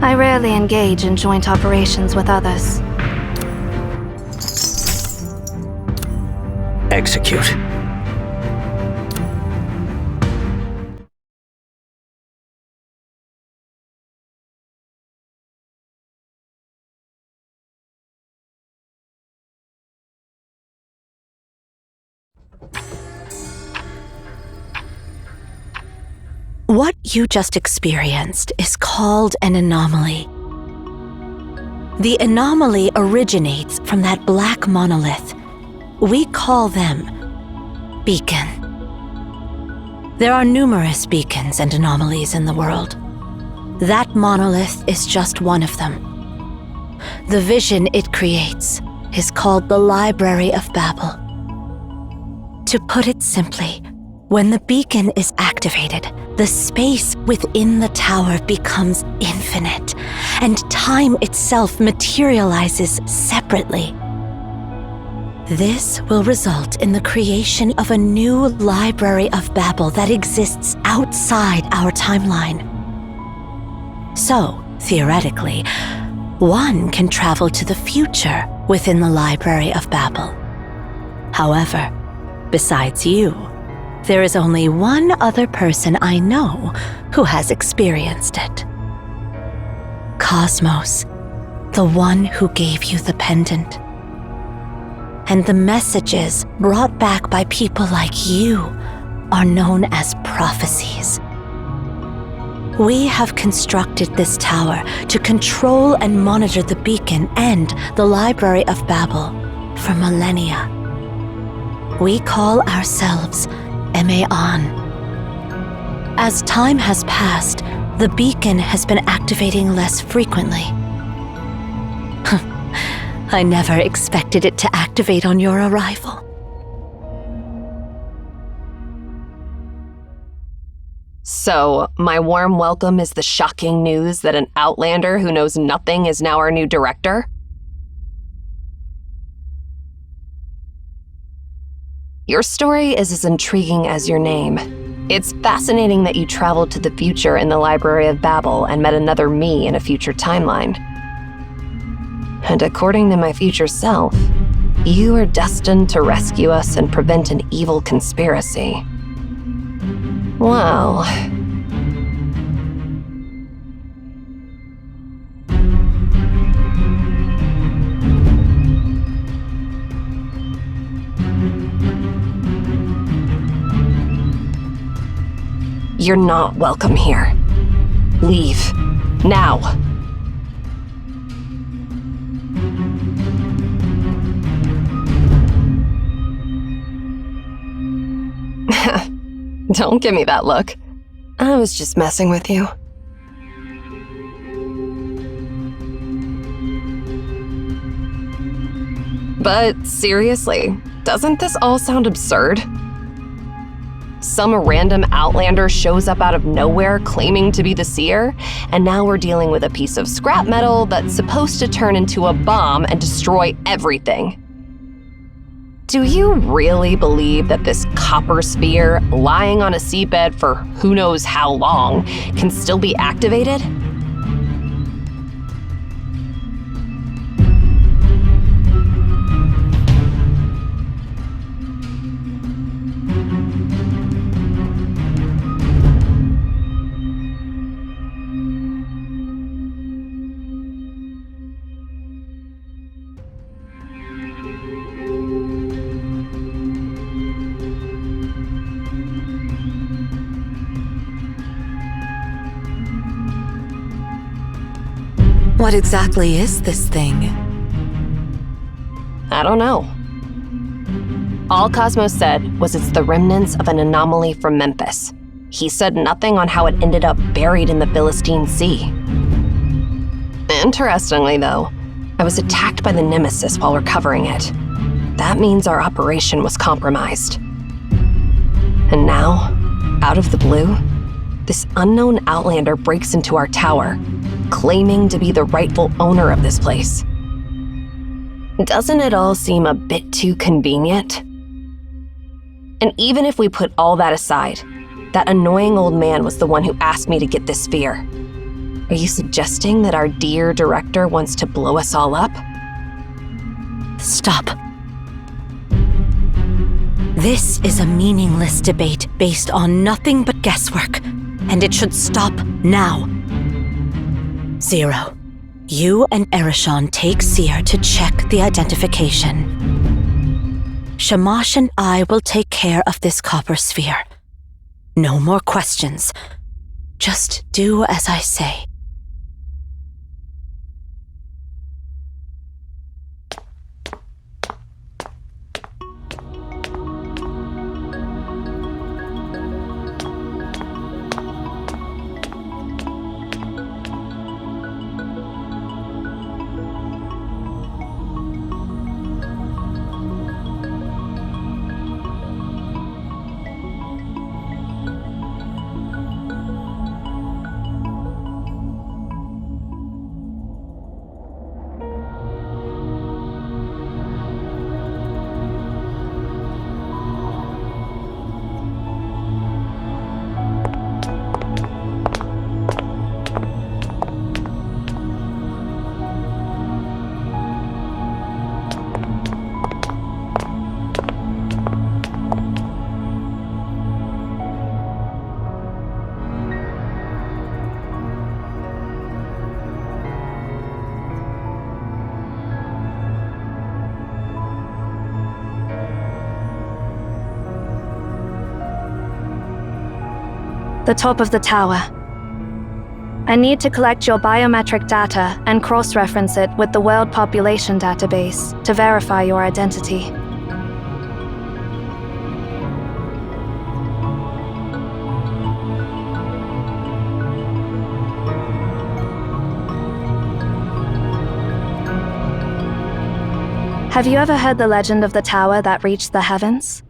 I rarely engage in joint operations with others. Execute. What you just experienced is called an anomaly. The anomaly originates from that black monolith. We call them beacon. There are numerous beacons and anomalies in the world. That monolith is just one of them. The vision it creates is called the Library of Babel. To put it simply, when the beacon is activated, the space within the tower becomes infinite, and time itself materializes separately. This will result in the creation of a new Library of Babel that exists outside our timeline. So, theoretically, one can travel to the future within the Library of Babel. However, besides you, there is only one other person I know who has experienced it. Cosmos, the one who gave you the pendant. And the messages brought back by people like you are known as prophecies. We have constructed this tower to control and monitor the beacon and the Library of Babel for millennia. We call ourselves Maon. As time has passed, the beacon has been activating less frequently. I never expected it to activate on your arrival. So, my warm welcome is the shocking news that an Outlander who knows nothing is now our new director? Your story is as intriguing as your name. It's fascinating that you traveled to the future in the Library of Babel and met another me in a future timeline. And according to my future self, you are destined to rescue us and prevent an evil conspiracy. Well... You're not welcome here. Leave. Now. Don't give me that look. I was just messing with you. But seriously, doesn't this all sound absurd? Some random Outlander shows up out of nowhere claiming to be the seer, and now we're dealing with a piece of scrap metal that's supposed to turn into a bomb and destroy everything. Do you really believe that this copper sphere, lying on a seabed for who knows how long, can still be activated? What exactly is this thing? I don't know. All Cosmos said was it's the remnants of an anomaly from Memphis. He said nothing on how it ended up buried in the Philistine Sea. Interestingly, though, I was attacked by the Nemesis while recovering it. That means our operation was compromised. And now, out of the blue, this unknown Outlander breaks into our tower, claiming to be the rightful owner of this place. Doesn't it all seem a bit too convenient? And even if we put all that aside, that annoying old man was the one who asked me to get this sphere. Are you suggesting that our dear director wants to blow us all up? Stop. This is a meaningless debate based on nothing but guesswork, and it should stop now. Zero, you and Erishon take Seer to check the identification. Shamash and I will take care of this copper sphere. No more questions. Just do as I say. The top of the tower. I need to collect your biometric data and cross-reference it with the World Population Database to verify your identity. Have you ever heard the legend of the tower that reached the heavens?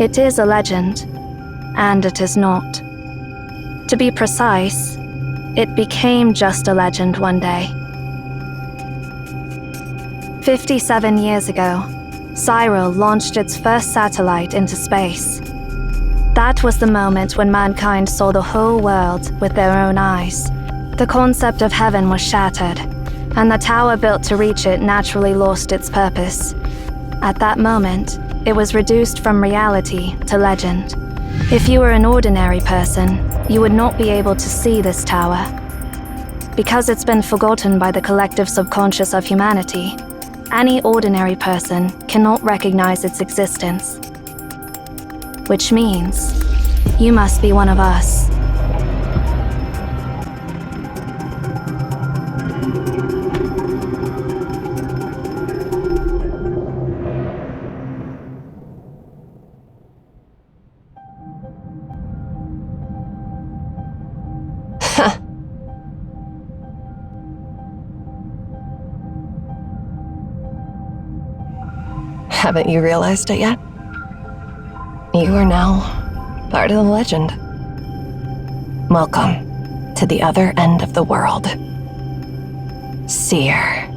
It is a legend, and it is not. To be precise, it became just a legend one day. 57 years ago, Cyril launched its first satellite into space. That was the moment when mankind saw the whole world with their own eyes. The concept of heaven was shattered, and the tower built to reach it naturally lost its purpose. At that moment, it was reduced from reality to legend. If you were an ordinary person, you would not be able to see this tower. Because it's been forgotten by the collective subconscious of humanity, any ordinary person cannot recognize its existence. Which means, you must be one of us. Haven't you realized it yet? You are now part of the legend. Welcome to the other end of the world. Seer.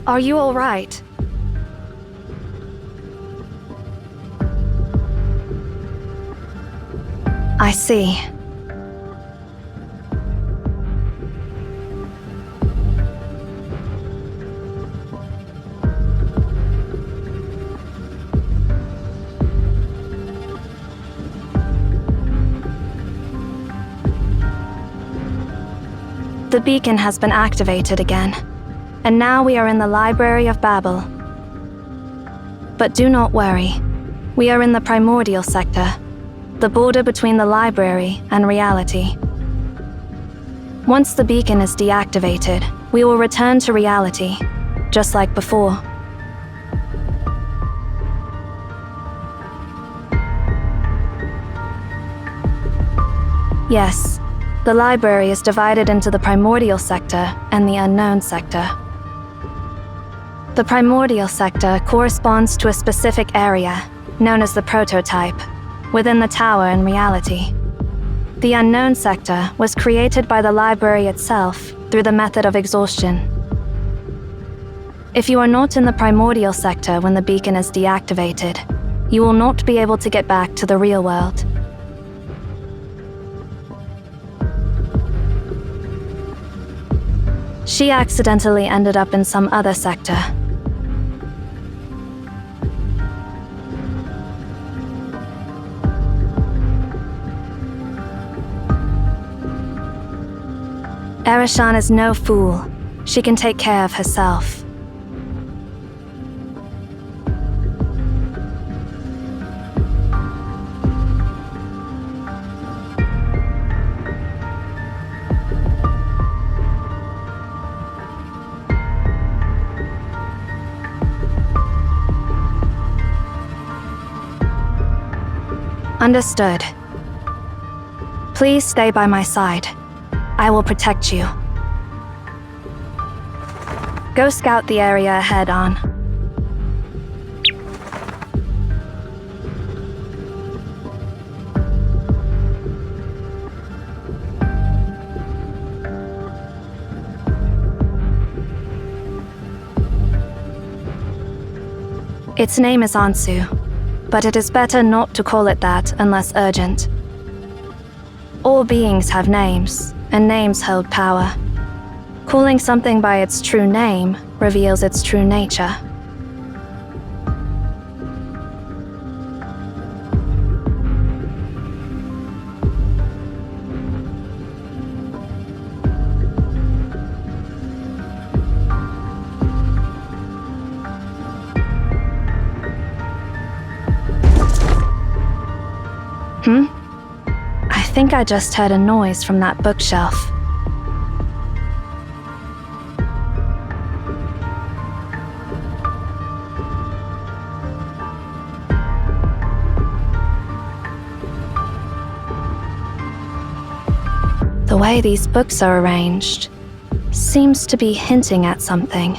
Are you all right? I see. The beacon has been activated again, and now we are in the Library of Babel. But do not worry, we are in the primordial sector, the border between the library and reality. Once the beacon is deactivated, we will return to reality, just like before. Yes, the library is divided into the primordial sector and the unknown sector. The primordial sector corresponds to a specific area, known as the prototype, within the tower in reality. The unknown sector was created by the library itself through the method of exhaustion. If you are not in the primordial sector when the beacon is deactivated, you will not be able to get back to the real world. She accidentally ended up in some other sector. Erishan is no fool. She can take care of herself. Understood. Please stay by my side. I will protect you. Go scout the area ahead on. Its name is Ansu, but it is better not to call it that unless urgent. All beings have names, and names hold power. Calling something by its true name reveals its true nature. I think I just heard a noise from that bookshelf. The way these books are arranged seems to be hinting at something.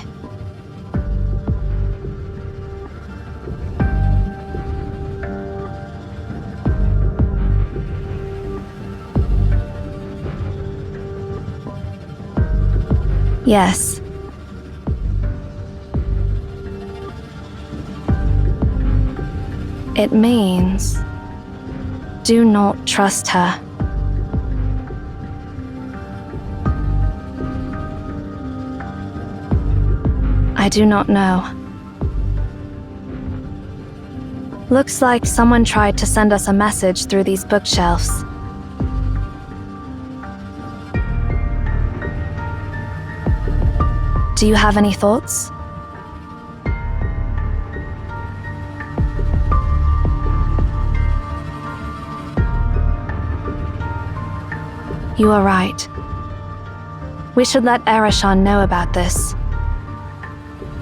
Yes. It means, do not trust her. I do not know. Looks like someone tried to send us a message through these bookshelves. Do you have any thoughts? You are right. We should let Erishan know about this.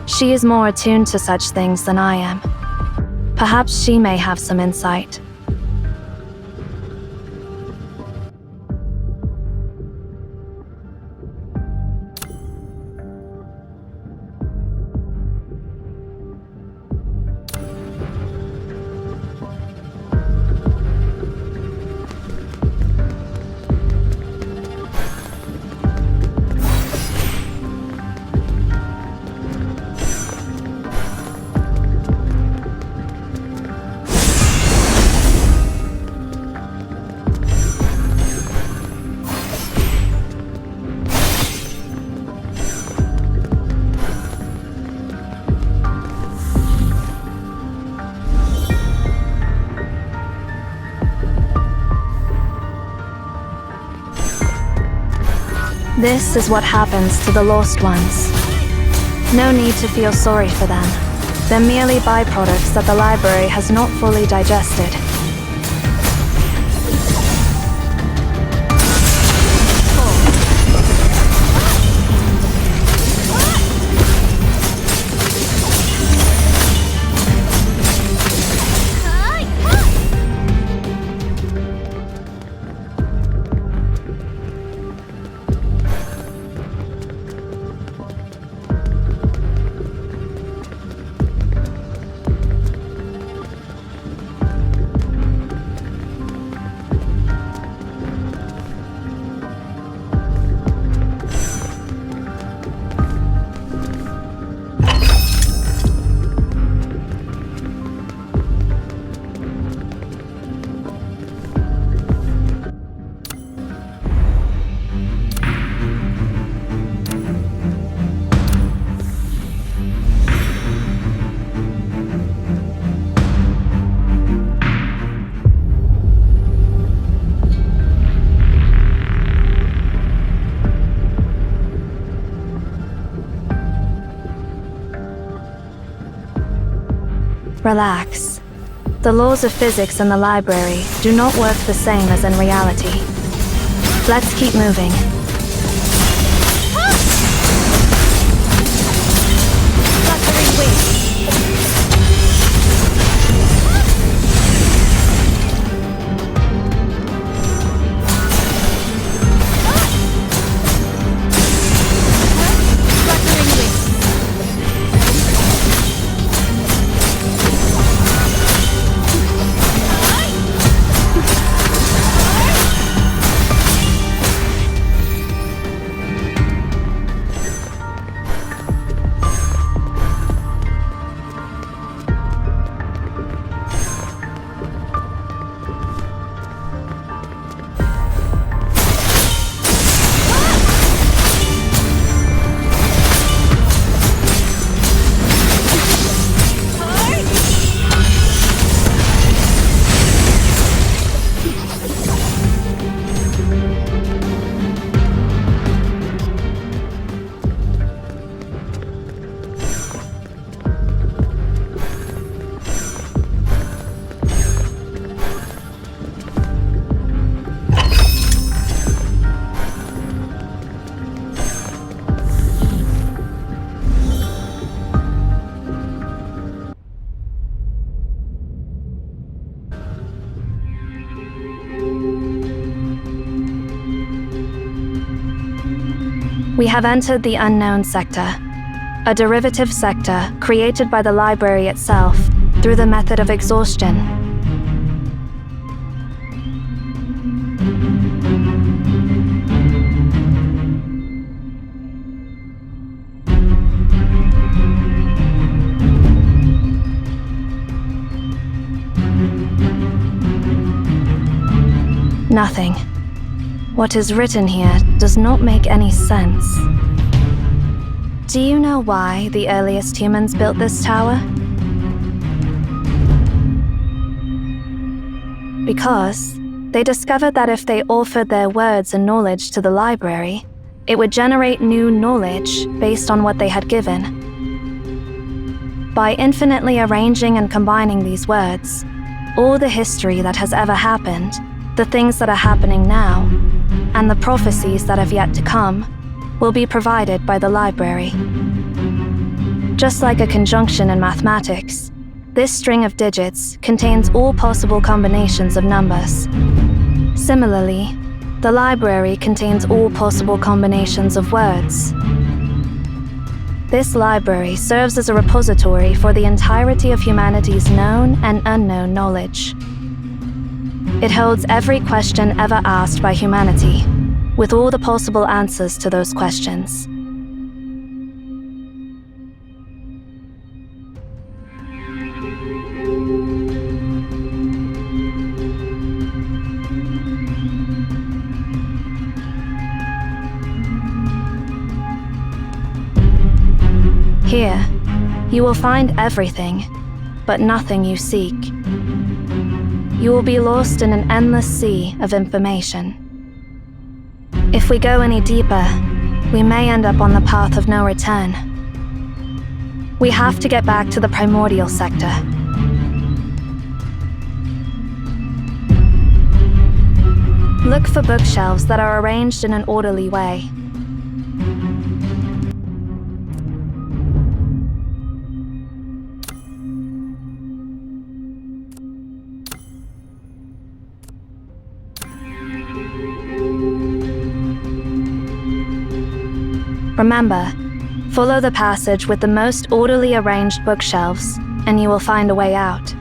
She is more attuned to such things than I am. Perhaps she may have some insight. This is what happens to the lost ones. No need to feel sorry for them. They're merely byproducts that the library has not fully digested. Relax. The laws of physics in the library do not work the same as in reality. Let's keep moving. Fluttering wings. We have entered the unknown sector, a derivative sector created by the library itself through the method of exhaustion. Nothing. What is written here does not make any sense. Do you know why the earliest humans built this tower? Because they discovered that if they offered their words and knowledge to the library, it would generate new knowledge based on what they had given. By infinitely arranging and combining these words, all the history that has ever happened, the things that are happening now, and the prophecies that have yet to come, will be provided by the library. Just like a conjunction in mathematics, this string of digits contains all possible combinations of numbers. Similarly, the library contains all possible combinations of words. This library serves as a repository for the entirety of humanity's known and unknown knowledge. It holds every question ever asked by humanity, with all the possible answers to those questions. Here, you will find everything, but nothing you seek. You will be lost in an endless sea of information. If we go any deeper, we may end up on the path of no return. We have to get back to the primordial sector. Look for bookshelves that are arranged in an orderly way. Remember, follow the passage with the most orderly arranged bookshelves, and you will find a way out.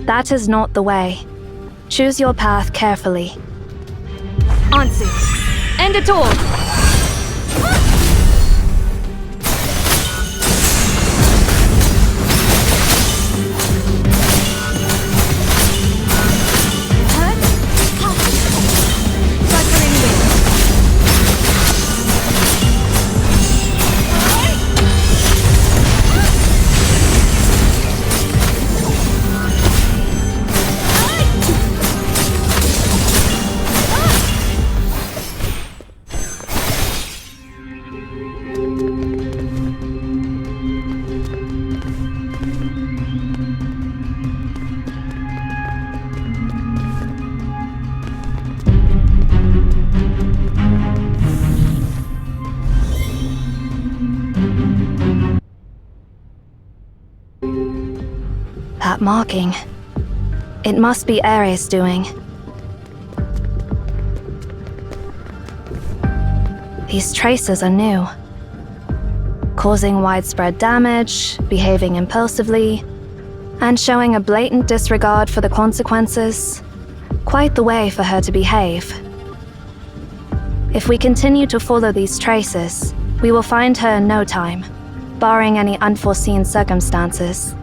That is not the way. Choose your path carefully. Ansu, end it all! That marking. It must be Ares doing. These traces are new. Causing widespread damage, behaving impulsively, and showing a blatant disregard for the consequences. Quite the way for her to behave. If we continue to follow these traces, we will find her in no time, barring any unforeseen circumstances.